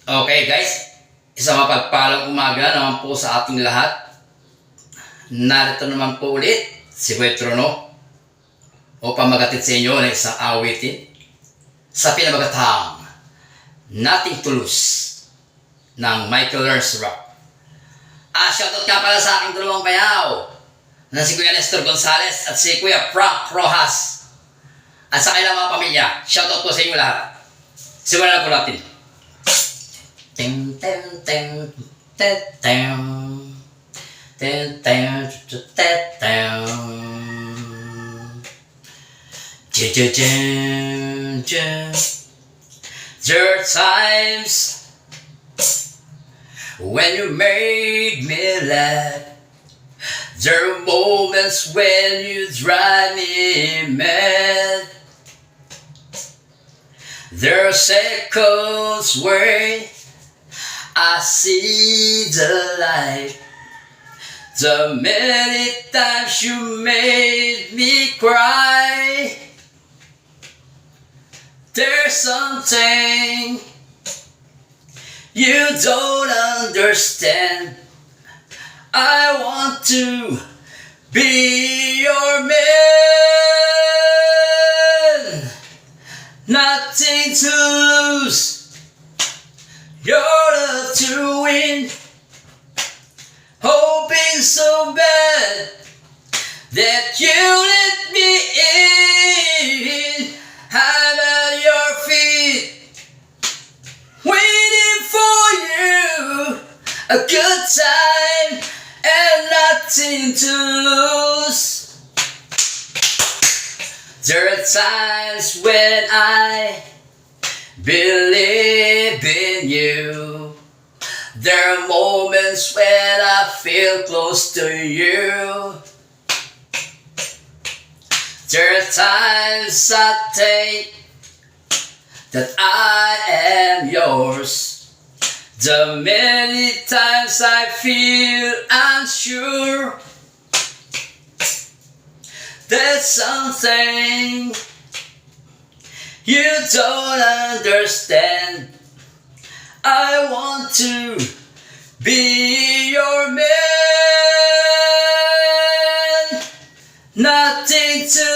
Okay guys, isang mapagpalang umaga naman po sa ating lahat. Narito naman po ulit si Kuya Trono upang magatid sa inyo ng isang awitin sa pinamagatang Nothing to Lose ng Michael Learns Rock. Shoutout nga pala sa aking dalawang bayaw na si Kuya Nestor Gonzales at si Kuya Frank Rojas at sa kailang mga pamilya. Shoutout po sa inyo lahat. Simulan na po natin. Ting ting ting ting ting ting ting ting. There are times when you made me laugh. There are moments when you drive me mad. There are seconds where I see the light. The many times you made me cry. There's something you don't understand. I want to be your man. Nothing to lose, your love to win. Hoping so bad that you let me in. I'm at your feet, waiting for you. A good time and nothing to lose. There are times when I believe in you. There are moments when I feel close to you. There are times I think that I am yours. The many times I feel unsure. There's something you don't understand. I want to be your man. Nothing to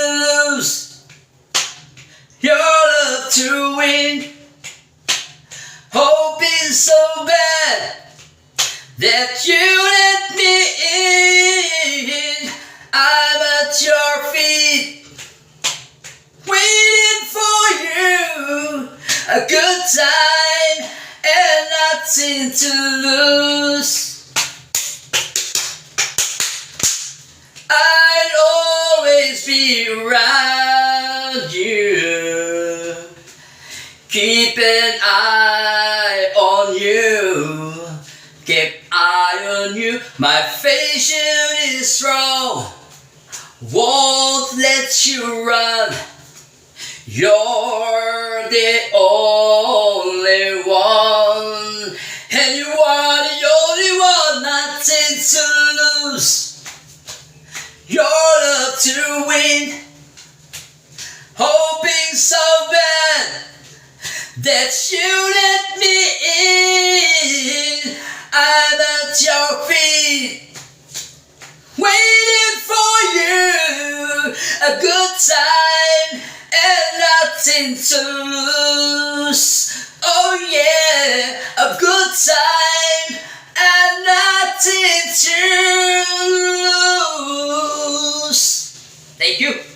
lose, your love to win. Hoping so bad that you let me in. I'm at your feet, waiting for you. A good time and nothing to lose. I'd always be around you, keep an eye on you, keep eye on you. My patience is strong, won't let you run. You're the only one, and you are the only one. Nothing to lose, your love to win. Hoping so bad that you let me in. I'm at your feet, waiting for you. A good time and nothing to lose. Oh yeah, a good time and nothing to lose. Thank you.